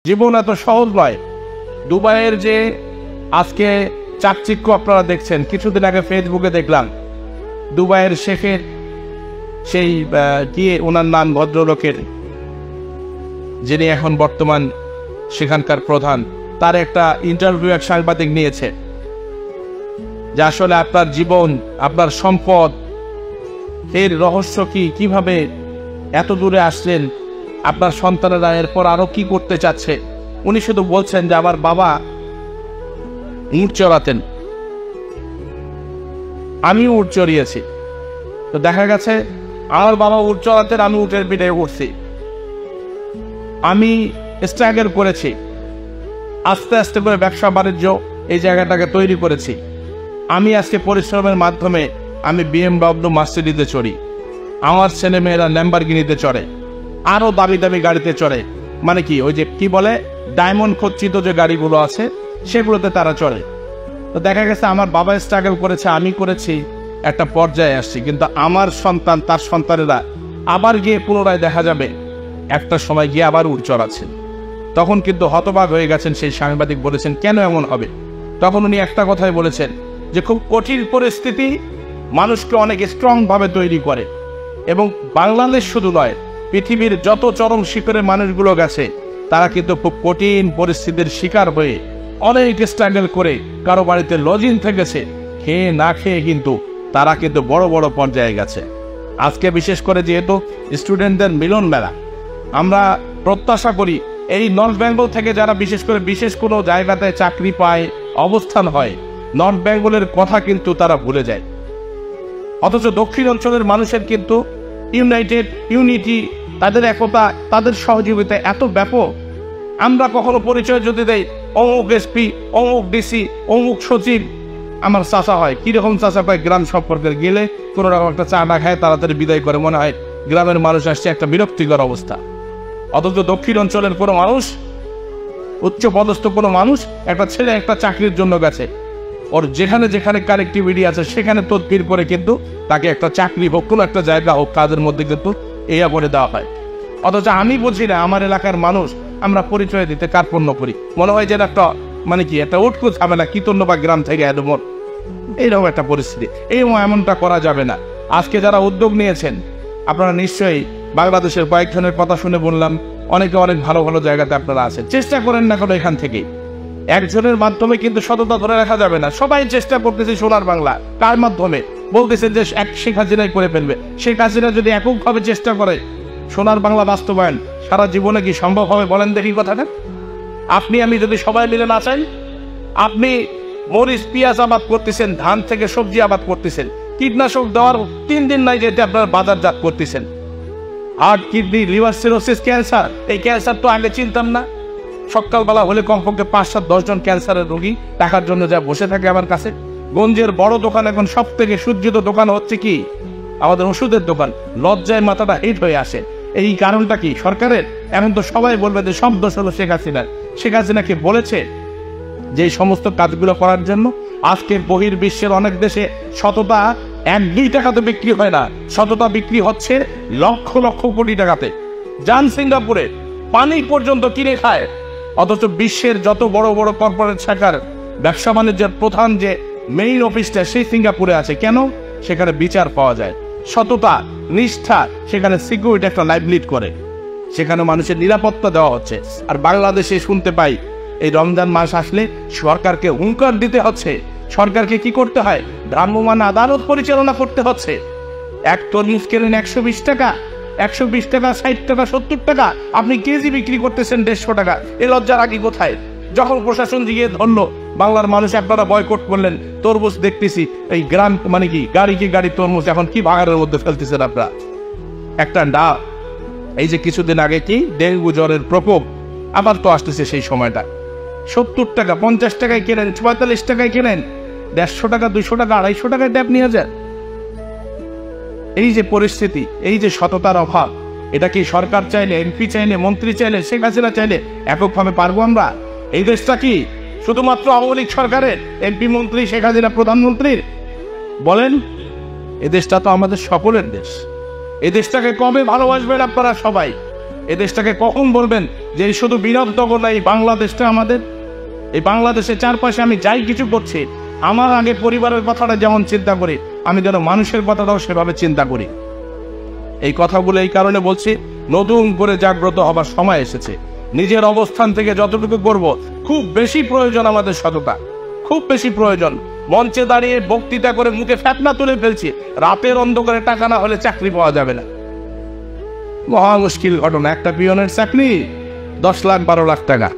জীবন এত সহজ নয়। দুবাইয়ের যে আজকে চাকচিক্য আপনারা দেখছেন, কিছুদিন আগে ফেসবুকে দেখলাম দুবাইয়ের শেখের সেই গিয়ে ওনার নাম ভদ্রলোকের, যিনি এখন বর্তমান সেখানকার প্রধান, তার একটা ইন্টারভিউ এক সাংবাদিক নিয়েছে যে আসলে আপনার জীবন, আপনার সম্পদ, এর রহস্য কি, কিভাবে এত দূরে আসলেন, আপনার সন্তানেরা এরপর আরো কি করতে চাচ্ছে। উনি শুধু বলছেন যে আমার বাবা উট চড়াতেন, আমি উট চড়িয়েছি। তো দেখা গেছে আমার বাবা উট চড়াতেন, আমি উটের পিঠে উঠছি, আমি স্ট্রাগল করেছি, আস্তে আস্তে করে ব্যবসা বাণিজ্য এই জায়গাটাকে তৈরি করেছি। আমি আজকে পরিশ্রমের মাধ্যমে আমি BMW মার্সিডিজে চড়ি, আমার ছেলে মেয়েরা ল্যাম্বরগিনিতে চড়ে, আরো দামি দামি গাড়িতে চড়ে। মানে কি, ওই যে কি বলে ডায়মন্ড খচিত যে গাড়িগুলো আছে সেগুলোতে তারা চড়ে। তো দেখা গেছে আমার বাবা স্ট্রাগল করেছে, আমি করেছি, একটা পর্যায়ে আসছি। কিন্তু আমার সন্তান, তার সন্তানেরা আবার গিয়ে পুনরায় দেখা যাবে একটা সময় গিয়ে আবার উট চড়াচ্ছেন। তখন কিন্তু হতবাক হয়ে গেছেন সেই সাংবাদিক, বলেছেন কেন এমন হবে। তখন উনি একটা কথাই বলেছেন যে খুব কঠিন পরিস্থিতি মানুষকে অনেক স্ট্রং ভাবে তৈরি করে, এবং বাংলাদেশ শুধু নয়, পৃথিবীর যত চরম শিখরে মানুষগুলো গেছে তারা কিন্তু খুব কঠিন পরিস্থিতির শিকার হয়ে অনেক স্ট্রাগল করে কারো বাড়িতে লজিং থেকেছে, খেয়ে না খেয়ে কিন্তু তারা কিন্তু বড় বড় পর্যায়ে গেছে। আজকে বিশেষ করে যেহেতু স্টুডেন্টদের মিলন মেলা, আমরা প্রত্যাশা করি এই নর্থ বেঙ্গল থেকে যারা বিশেষ কোনো জায়গাতে চাকরি পায়, অবস্থান হয়, নর্থ বেঙ্গলের কথা কিন্তু তারা ভুলে যায়। অথচ দক্ষিণ অঞ্চলের মানুষের কিন্তু ইউনিটি, তাদের একতা, তাদের সহযোগিতা এত ব্যাপক। আমরা কখনো পরিচয় যদি দেই অমুক এসপি, অমুক ডিসি, অমুক সচিব, আমার চাচা হয়, কিরকম চাচা পায় গ্রাম সম্পর্কে গেলে কোনো রকম একটা চা না খায় তাড়াতাড়ি বিদায় করে, মনে হয় গ্রামের মানুষ আসছে, একটা বিরক্তিকর অবস্থা। অথচ দক্ষিণ অঞ্চলের কোনো মানুষ, উচ্চ পদস্থ কোনো মানুষ, একটা ছেলে একটা চাকরির জন্য গেছে, ওর যেখানে যেখানে কানেক্টিভিটি আছে সেখানে তদবির করে কিন্তু তাকে একটা চাকরি হোক, কোনো একটা জায়গা হোক, কাজের মধ্যে কিন্তু এয়া করে দেওয়া হয়। অথচ আমি বুঝি না, আমার এলাকার মানুষ আমরা পরিচয় দিতে কার্পণ্য করি, মনে হয় যে একটা মানে কি একটা উটকুচ হবে না, কীর্তন্য বা গ্রাম থেকে এদমন, এইরকম একটা পরিস্থিতি। এমনটা করা যাবে না। আজকে যারা উদ্যোগ নিয়েছেন, আপনারা নিশ্চয়ই বাংলাদেশের কয়েকজনের কথা শুনে বললাম, অনেকে অনেক ভালো ভালো জায়গাতে আপনারা আছেন, চেষ্টা করেন না কোনো এখান থেকে। একজনের মাধ্যমে কিন্তু সততা ধরে রাখা যাবে না। সবাই চেষ্টা করতেছে সোনার বাংলা, কার মাধ্যমে বলতেছে যে শেখ হাসিনাই করে ফেলবে। শেখ হাসিনা যদি এককভাবে চেষ্টা করে সোনার বাংলা বাস্তবায়ন, সারা জীবনে কি সম্ভব হবে বলেন দেখি কথাটা? আপনি আমি যদি সবাই মিলে না চাই, আপনি মরিচ পেঁয়াজ আবাদ করতেছেন, ধান থেকে সবজি আবাদ করতেছেন, কীটনাশক দেওয়ার 3 দিন নাই যেতে আপনার বাজারজাত করতেছেন। Heart, kidney, liver cirrhosis, cancer, এই ক্যান্সার তো আগে চিনতাম না। সকালবেলা হলে কমপক্ষে 5-7-10 জন ক্যান্সারের রোগী টাকার জন্য যা বসে থাকে আমার কাছে। গঞ্জের বড় দোকান, এখন সব থেকে সূর্যিত দোকান হচ্ছে কি আমাদের ওষুধের দোকান। লজ্জায় মাথাটা হিট হয়ে আসে। এই কারণটা কি সরকারের? এখন তো সবাই বলবে যে সব দোষ হলো শেখ হাসিনার। শেখ হাসিনাকে বলেছে যে এই সমস্ত কাজগুলো করার জন্য। আজকে বহির্বিশ্বের অনেক দেশে সততা 1-2 টাকাতে বিক্রি হয় না, সততা বিক্রি হচ্ছে লক্ষ লক্ষ কোটি টাকাতে। যান সিঙ্গাপুরে, পানি পর্যন্ত কিনে খায়। অথচ বিশ্বের যত বড় বড় কর্পোরেট শাখার ব্যবসা বাণিজ্যের প্রধান যে মেইন অফিসটা সেই সিঙ্গাপুরে আছে। কেন? সেখানে বিচার পাওয়া যায়, সততা, নিষ্ঠা, সেখানে সিকিউরিটি একটা লাইফ লিড করে, সেখানে মানুষের নিরাপত্তা দেওয়া হচ্ছে। আর বাংলাদেশে শুনতে পাই এই রমজান মাস আসলে সরকারকে হুঙ্কার দিতে হচ্ছে। সরকারকে কি করতে হয়? ভ্রাম্যমাণ আদালত পরিচালনা করতে হচ্ছে। এক তরমুজ কেনেন 120 টাকা, 120 টাকা, 60 টাকা, 70 টাকা, আপনি কেজি বিক্রি করতেছেন 150 টাকা। এ লজ্জার আগে কোথায়? যখন প্রশাসন গিয়ে ধরলো, বাংলার মানুষ আপনারা বয়কট করলেন, তরমুজ দেখতেছি এই গ্রাম মানে কি গাড়ি তরমুজ এখন কি ভাগাড়ের মধ্যে ফেলতেছেন আপনারা। একটা না, এই যে কিছুদিন আগে কি ডেঙ্গু জ্বরের প্রকোপ আবার তো আসতেছে, সেই সময়টা 70 টাকা, 50 টাকায় কেনেন, 44 টাকায় কেনেন, 150 টাকা, 200 টাকা, 250 টাকায় ট্যাপ নিয়ে যান। এই যে পরিস্থিতি, এই যে সততার অভাব, এটা কি সরকার চাইলে, এমপি চাইলে, মন্ত্রী চাইলে, শেখ হাসিনা চাইলে এককভাবে পারবো আমরা? এই দেশটা কি শুধুমাত্র আওয়ামী লীগ সরকারের, এমপি মন্ত্রী, শেখ হাসিনা প্রধানমন্ত্রীর? বলেন, এ দেশটা তো আমাদের সকলের দেশ। এই দেশটাকে কবে ভালোবাসবেন আপনারা সবাই? এই দেশটাকে কখন বলবেন যে এই শুধু বিরাটনগর না, এই বাংলাদেশটা আমাদের? এই বাংলাদেশের চারপাশে আমি যাই কিছু করছি, আমার আগে পরিবারের কথাটা যেমন চিন্তা করি, আমি যেন মানুষের কথাটাও সেভাবে চিন্তা করি। এই কথাগুলো এই কারণে বলছি, নতুন করে জাগ্রত হবার সময় এসেছে। নিজের অবস্থান থেকে যতটুকু করব, খুব বেশি প্রয়োজন আমাদের সততা, খুব বেশি প্রয়োজন। মঞ্চে দাঁড়িয়ে বক্তৃতা করে মুখে ফ্যাতনা তুলে ফেলছি, রাতের অন্ধকারে টাকা না হলে চাকরি পাওয়া যাবে না। মহা মুশকিল ঘটনা। একটা পিয়নের চাকরি 10 লাখ 12 লাখ টাকা।